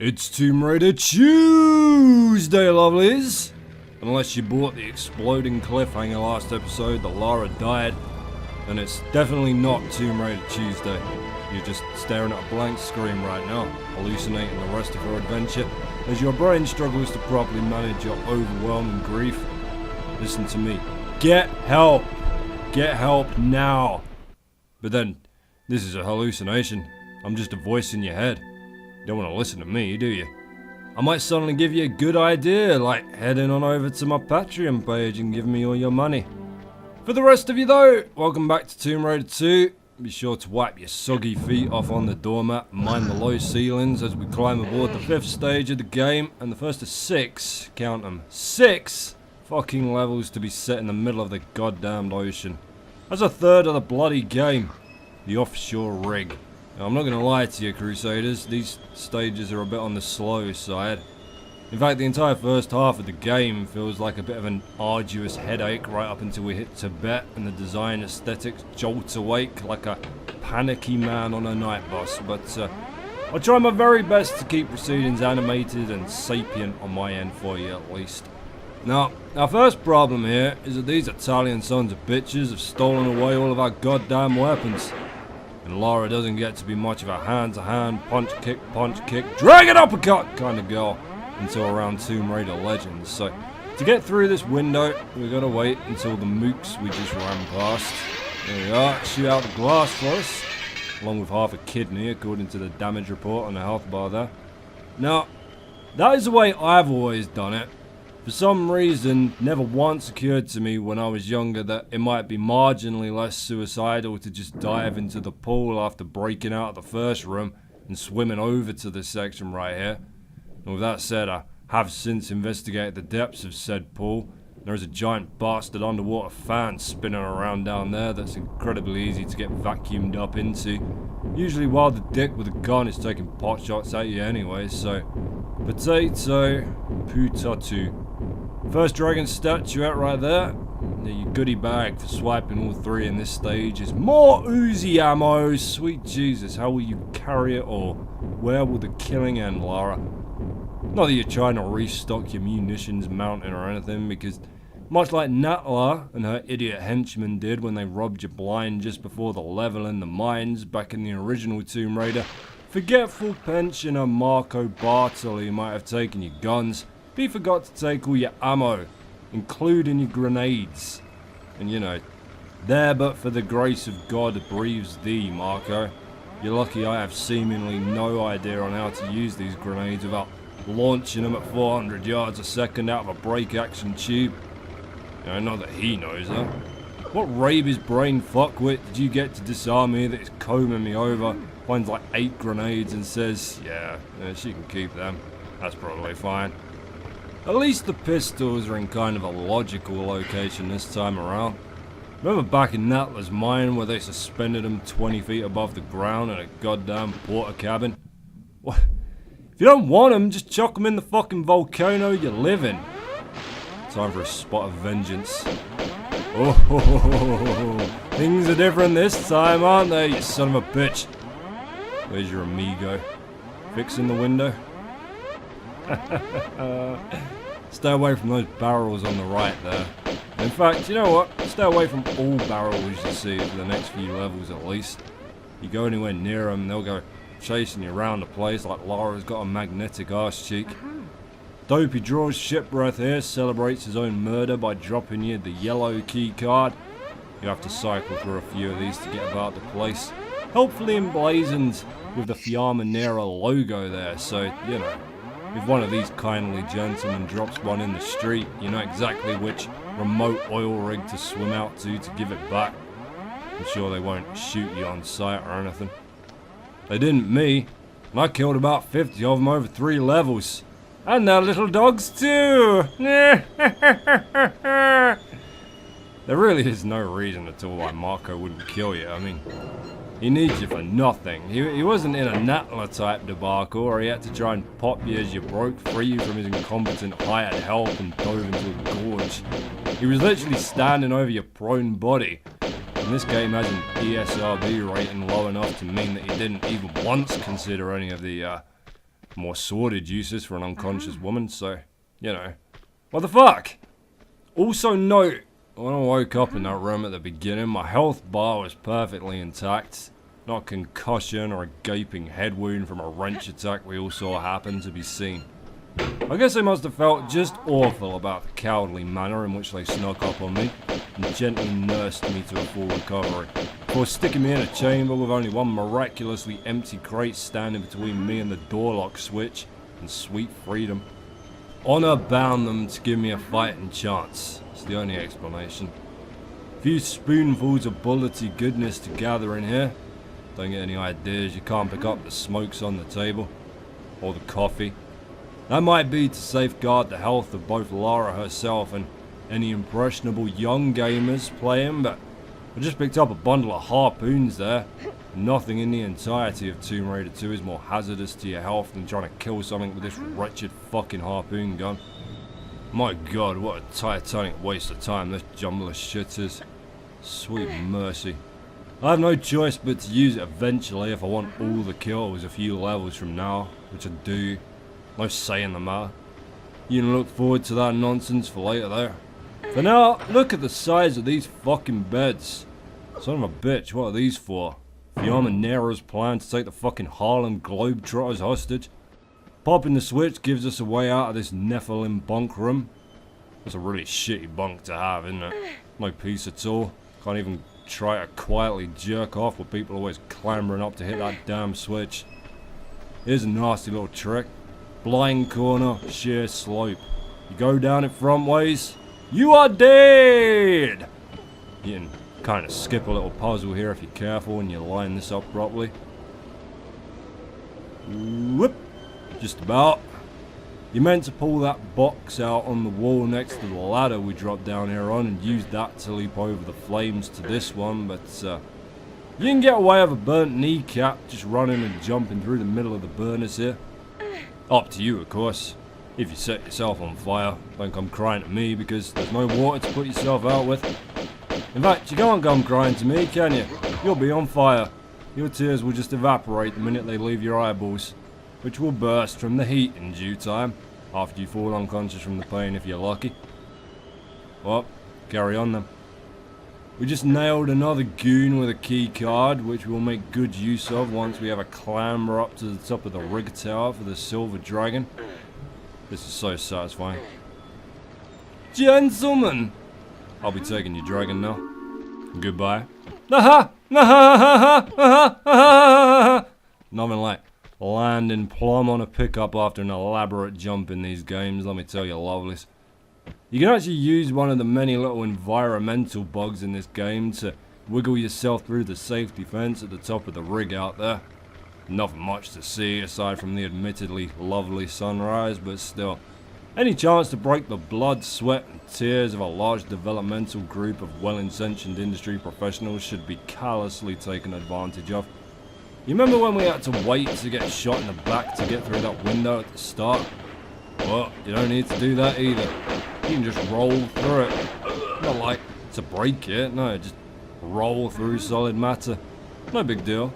It's Tomb Raider Tuesday, lovelies! Unless you bought the exploding cliffhanger last episode that Lara died, then it's definitely not Tomb Raider Tuesday. You're just staring at a blank screen right now, hallucinating the rest of her adventure as your brain struggles to properly manage your overwhelming grief. Listen to me. Get help! Get help now! But then, this is a hallucination. I'm just a voice in your head. You don't want to listen to me, do you? I might suddenly give you a good idea, like heading on over to my Patreon page and giving me all your money. For the rest of you though, welcome back to Tomb Raider 2. Be sure to wipe your soggy feet off on the doormat and mind the low ceilings as we climb aboard the 5th stage of the game and the first of 6, count them, 6 fucking levels to be set in the middle of the goddamned ocean. That's a third of the bloody game. The Offshore rig. Now, I'm not going to lie to you, Crusaders, these stages are a bit on the slow side. In fact, the entire first half of the game feels like a bit of an arduous headache right up until we hit Tibet and the design aesthetics jolt awake like a panicky man on a night bus, but I'll try my very best to keep proceedings animated and sapient on my end for you at least. Now, our first problem here is that these Italian sons of bitches have stolen away all of our goddamn weapons. And Lara doesn't get to be much of a hand-to-hand, punch-kick, drag-it uppercut kind of girl until around Tomb Raider Legends. So, to get through this window, we gotta wait until the mooks we just ran past. There we are, shoot out the glass for us, along with half a kidney according to the damage report on the health bar there. Now, that is the way I've always done it. For some reason, never once occurred to me when I was younger that it might be marginally less suicidal to just dive into the pool after breaking out of the first room and swimming over to this section right here. And with that said, I have since investigated the depths of said pool. There is a giant bastard underwater fan spinning around down there that's incredibly easy to get vacuumed up into. Usually while the dick with a gun is taking pot shots at you anyway, so potato, putatu. First dragon statuette right there. Your goodie bag for swiping all 3 in this stage is more Uzi ammo. Sweet Jesus, how will you carry it all? Where will the killing end, Lara? Not that you're trying to restock your munitions mountain or anything, because much like Natla and her idiot henchmen did when they robbed you blind just before the level in the mines back in the original Tomb Raider, forgetful pensioner Marco Bartoli might have taken your guns, but he forgot to take all your ammo, including your grenades. And you know, there but for the grace of God breathes thee, Marco. You're lucky I have seemingly no idea on how to use these grenades without launching them at 400 yards a second out of a break-action tube. You know, not that he knows that. What rabies brain fuckwit did you get to disarm me that is combing me over, finds like 8 grenades and says, yeah, she can keep them. That's probably fine. At least the pistols are in kind of a logical location this time around. Remember back in Natla's mine where they suspended them 20 feet above the ground in a goddamn porta cabin? What? If you don't want them, just chuck them in the fucking volcano you live in. Time for a spot of vengeance. Oh, things are different this time, aren't they, you son of a bitch? Where's your amigo? Fixing the window? Stay away from those barrels on the right there. In fact, you know what? Stay away from all barrels you see for the next few levels at least. You go anywhere near them, they'll go chasing you around the place like Lara's got a magnetic arse cheek. Dopey draws shit breath here, celebrates his own murder by dropping you the yellow key card. You have to cycle through a few of these to get about the place. Helpfully emblazoned with the Fiamma Nera logo there, so, you know, if one of these kindly gentlemen drops one in the street, you know exactly which remote oil rig to swim out to give it back. I'm sure they won't shoot you on sight or anything. They didn't me, and I killed about 50 of them over 3 levels. And their little dogs too! There really is no reason at all why Marco wouldn't kill you. I mean, he needs you for nothing. He wasn't in a Natla type debacle, or he had to try and pop you as you broke free from his incompetent hired help and dove into a gorge. He was literally standing over your prone body. And this game has an ESRB rating low enough to mean that he didn't even once consider any of the More sordid uses for an unconscious woman, so, you know. What the fuck? Also note, when I woke up in that room at the beginning, my health bar was perfectly intact. Not a concussion or a gaping head wound from a wrench attack we all saw happen to be seen. I guess they must have felt just awful about the cowardly manner in which they snuck up on me and gently nursed me to a full recovery, before sticking me in a chamber with only one miraculously empty crate standing between me and the door lock switch and sweet freedom. Honor bound them to give me a fighting chance. It's the only explanation. A few spoonfuls of bullety goodness to gather in here. Don't get any ideas, you can't pick up the smokes on the table. Or the coffee. That might be to safeguard the health of both Lara herself and any impressionable young gamers playing, but I just picked up a bundle of harpoons there. Nothing in the entirety of Tomb Raider 2 is more hazardous to your health than trying to kill something with this wretched fucking harpoon gun. My god, what a titanic waste of time this jumble of shit is. Sweet mercy. I have no choice but to use it eventually if I want all the kills a few levels from now, which I do. No say in the matter. You can look forward to that nonsense for later though. For now, look at the size of these fucking beds. Son of a bitch, what are these for? Fiamma Nera's plan to take the fucking Harlem Globetrotters hostage? Popping the switch gives us a way out of this Nephilim bunk room. That's a really shitty bunk to have, isn't it? No peace at all. Can't even try to quietly jerk off with people always clambering up to hit that damn switch. Here's a nasty little trick. Blind corner, sheer slope. You go down it front ways, you are dead! You can kind of skip a little puzzle here if you're careful and you line this up properly. Whoop! Just about. You're meant to pull that box out on the wall next to the ladder we dropped down here on and use that to leap over the flames to this one, but you can get away with a burnt kneecap just running and jumping through the middle of the burners here. Up to you, of course. If you set yourself on fire, don't come crying to me because there's no water to put yourself out with. In fact, you can't come crying to me, can you? You'll be on fire. Your tears will just evaporate the minute they leave your eyeballs, which will burst from the heat in due time, after you fall unconscious from the pain if you're lucky. Well, carry on then. We just nailed another goon with a key card, which we'll make good use of once we have a clamber up to the top of the rig tower for the Silver Dragon. This is so satisfying. Gentlemen! I'll be taking your dragon now. Goodbye. Nothing like landing plumb on a pickup after an elaborate jump in these games, let me tell you lovelies. You can actually use one of the many little environmental bugs in this game to wiggle yourself through the safety fence at the top of the rig out there. Nothing much to see aside from the admittedly lovely sunrise, but still. Any chance to break the blood, sweat and tears of a large developmental group of well-intentioned industry professionals should be callously taken advantage of. You remember when we had to wait to get shot in the back to get through that window at the start? Well, you don't need to do that either. You can just roll through it. Not like to break it, no, just roll through solid matter. No big deal.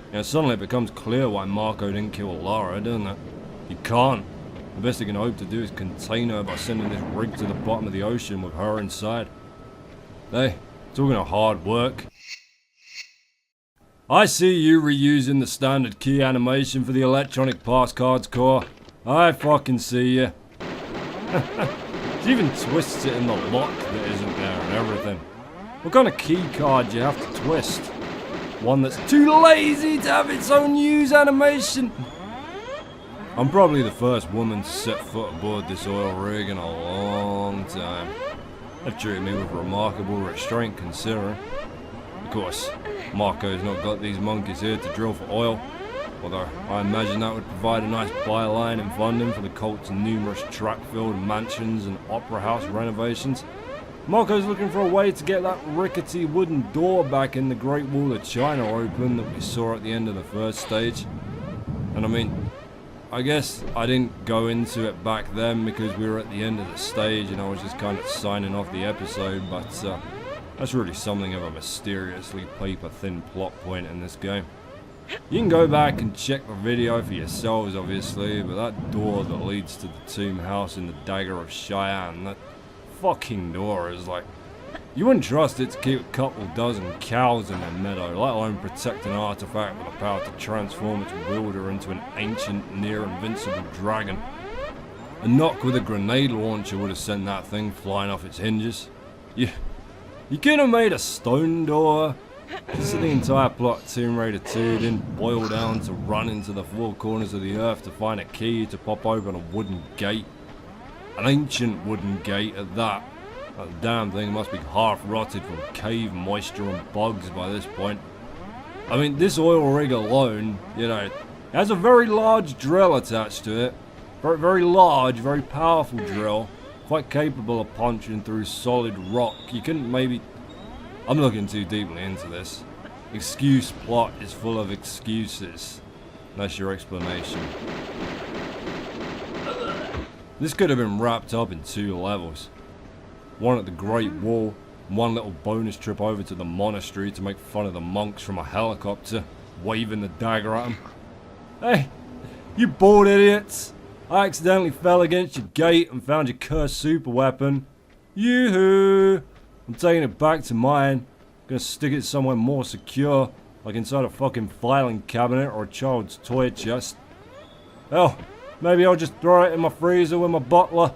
You know, suddenly it becomes clear why Marco didn't kill Lara, doesn't it? You can't. The best he can hope to do is contain her by sending this rig to the bottom of the ocean with her inside. Hey, talking of hard work. I see you reusing the standard key animation for the electronic pass cards core. I fucking see you. She even twists it in the lock that isn't there and everything. What kind of key card do you have to twist? One that's too lazy to have its own use animation? I'm probably the first woman to set foot aboard this oil rig in a long time. They've treated me with remarkable restraint considering. Of course, Marco's not got these monkeys here to drill for oil, although I imagine that would provide a nice byline and funding for the cult's numerous track-filled mansions and opera house renovations. Marco's looking for a way to get that rickety wooden door back in the Great Wall of China open that we saw at the end of the first stage. And I mean, I guess I didn't go into it back then because we were at the end of the stage and I was just kind of signing off the episode, but that's really something of a mysteriously paper-thin plot point in this game. You can go back and check the video for yourselves, obviously, but that door that leads to the tomb house in the Dagger of Cheyenne, that fucking door is like... You wouldn't trust it to keep a couple dozen cows in their meadow, let alone protect an artifact with the power to transform its wielder into an ancient, near-invincible dragon. A knock with a grenade launcher would have sent that thing flying off its hinges. You could have made a stone door. Just the entire plot of Tomb Raider 2 didn't boil down to run into the four corners of the earth to find a key to pop open a wooden gate. An ancient wooden gate at that. That damn thing must be half rotted from cave moisture and bugs by this point. I mean, this oil rig alone, you know, has a very large drill attached to it. Very large, very powerful drill. Quite capable of punching through solid rock. You couldn't maybe... I'm looking too deeply into this. Excuse plot is full of excuses. That's your explanation. This could have been wrapped up in 2 levels. One at the Great Wall, and one little bonus trip over to the monastery to make fun of the monks from a helicopter, waving the dagger at them. Hey, you bored idiots! I accidentally fell against your gate and found your cursed super weapon. Yoo-hoo! I'm taking it back to mine. Gonna stick it somewhere more secure, like inside a fucking filing cabinet or a child's toy chest. Hell, maybe I'll just throw it in my freezer with my butler.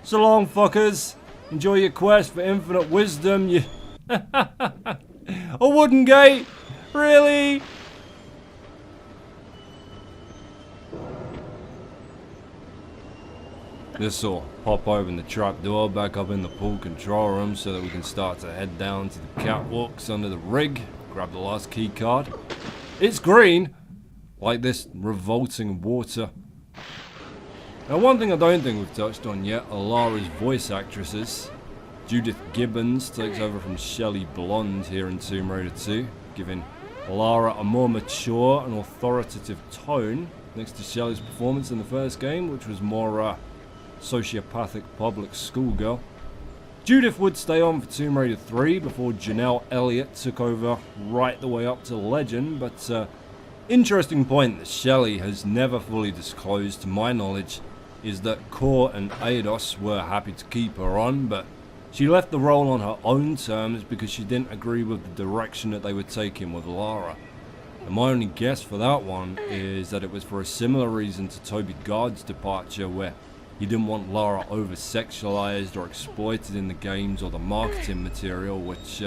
So long, fuckers. Enjoy your quest for infinite wisdom, you... A wooden gate? Really? This will pop open the trapdoor back up in the pool control room so that we can start to head down to the catwalks under the rig. Grab the last key card. It's green! Like this revolting water. Now, one thing I don't think we've touched on yet are Lara's voice actresses. Judith Gibbons takes over from Shelley Blonde here in Tomb Raider 2, giving Lara a more mature and authoritative tone next to Shelley's performance in the first game, which was more sociopathic public schoolgirl. Judith would stay on for Tomb Raider 3 before Janelle Elliott took over right the way up to Legend, but interesting point that Shelley has never fully disclosed to my knowledge is that Core and Eidos were happy to keep her on, but she left the role on her own terms because she didn't agree with the direction that they were taking with Lara. And my only guess for that one is that it was for a similar reason to Toby Gard's departure, where he didn't want Lara over-sexualized or exploited in the games or the marketing material, which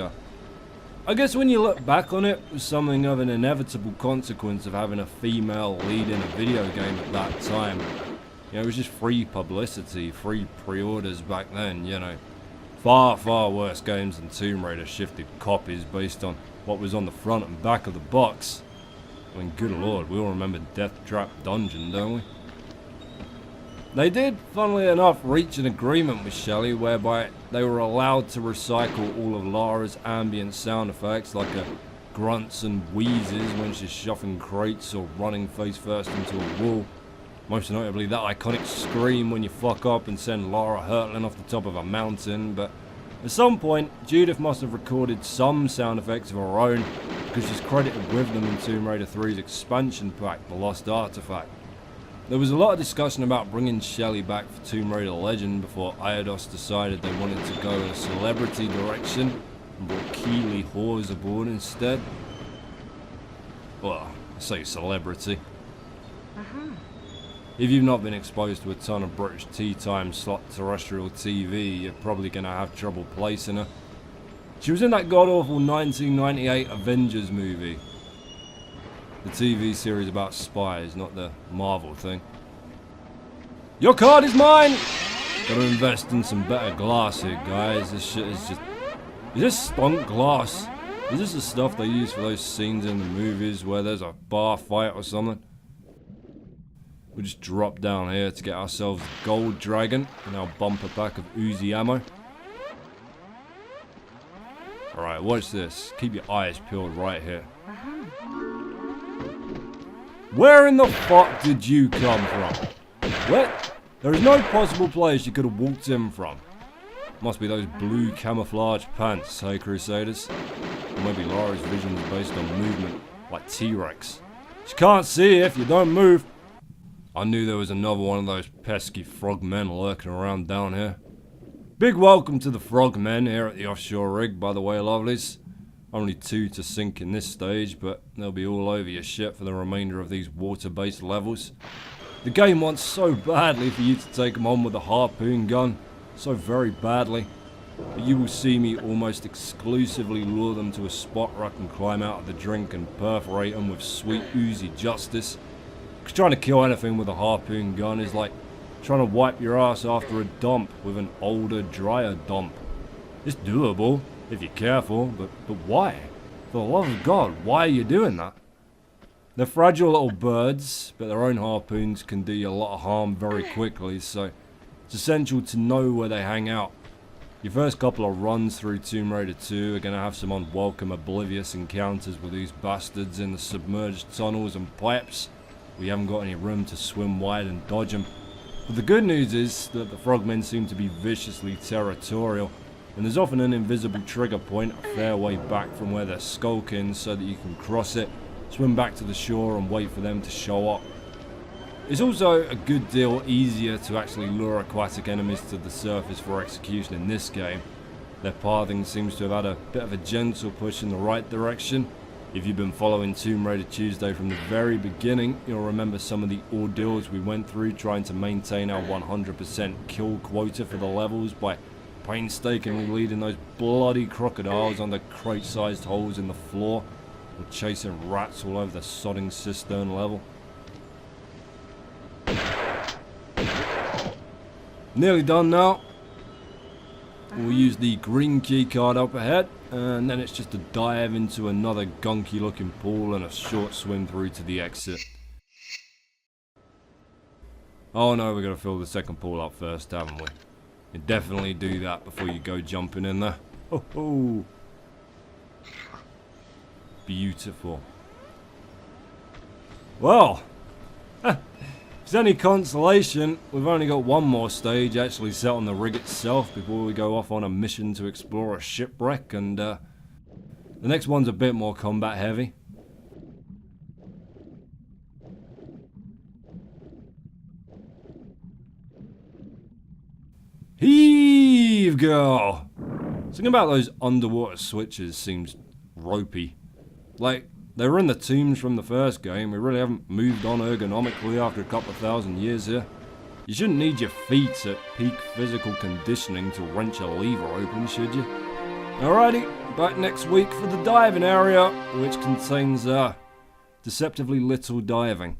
I guess when you look back on it, was something of an inevitable consequence of having a female lead in a video game at that time. You know, it was just free publicity, free pre-orders back then, you know. Far, far worse games than Tomb Raider shifted copies based on what was on the front and back of the box. I mean, good lord, we all remember Death Trap Dungeon, don't we? They did, funnily enough, reach an agreement with Shelley whereby they were allowed to recycle all of Lara's ambient sound effects, like grunts and wheezes when she's shoving crates or running face first into a wall. Most notably that iconic scream when you fuck up and send Lara hurtling off the top of a mountain, but at some point Judith must have recorded some sound effects of her own because she's credited with them in Tomb Raider 3's expansion pack, The Lost Artifact. There was a lot of discussion about bringing Shelley back for Tomb Raider Legend before Eidos decided they wanted to go in a celebrity direction and brought Keeley Hawes aboard instead. Well, I say celebrity. If you've not been exposed to a ton of British tea time slot terrestrial TV, you're probably going to have trouble placing her. She was in that god-awful 1998 Avengers movie. The TV series about spies, not the Marvel thing. Your card is mine! Gotta invest in some better glass here, guys. This shit is just... Is this stunt glass? Is this the stuff they use for those scenes in the movies where there's a bar fight or something? We'll just drop down here to get ourselves a gold dragon and our bumper pack of Uzi ammo. Alright, watch this. Keep your eyes peeled right here. Where in the fuck did you come from? What? There is no possible place you could have walked in from. Must be those blue camouflage pants, hey Crusaders? Or maybe Lara's vision is based on movement, like T-Rex. She can't see you if you don't move. I knew there was another one of those pesky frogmen lurking around down here. Big welcome to the frogmen here at the offshore rig, by the way, lovelies. Only 2 to sink in this stage, but they'll be all over your ship for the remainder of these water-based levels. The game wants so badly for you to take them on with a harpoon gun, so very badly. But you will see me almost exclusively lure them to a spot where I can climb out of the drink and perforate them with sweet oozy justice. Because trying to kill anything with a harpoon gun is like trying to wipe your ass after a dump with an older, drier dump. It's doable, if you're careful, but why? For the love of God, why are you doing that? They're fragile little birds, but their own harpoons can do you a lot of harm very quickly, so it's essential to know where they hang out. Your first couple of runs through Tomb Raider 2 are going to have some unwelcome, oblivious encounters with these bastards in the submerged tunnels and pipes. We haven't got any room to swim wide and dodge them. But the good news is that the frogmen seem to be viciously territorial, and there's often an invisible trigger point a fair way back from where they're skulking so that you can cross it, swim back to the shore and wait for them to show up. It's also a good deal easier to actually lure aquatic enemies to the surface for execution in this game. Their pathing seems to have had a bit of a gentle push in the right direction. If you've been following Tomb Raider Tuesday from the very beginning, you'll remember some of the ordeals we went through trying to maintain our 100% kill quota for the levels by painstakingly leading those bloody crocodiles under crate-sized holes in the floor or chasing rats all over the sodding cistern level. Nearly done now. We'll use the green key card up ahead, and then it's just a dive into another gunky looking pool and a short swim through to the exit. Oh no, we're gonna fill the second pool up first, haven't we? You definitely do that before you go jumping in there. Oh ho! Beautiful. Well, if it's any consolation, we've only got one more stage actually set on the rig itself before we go off on a mission to explore a shipwreck, and the next one's a bit more combat heavy. Heave, girl! Something about those underwater switches seems ropey. Like, they were in the tombs from the first game. We really haven't moved on ergonomically after a couple of thousand years here. You shouldn't need your feet at peak physical conditioning to wrench a lever open, should you? Alrighty, back next week for the diving area, which contains deceptively little diving.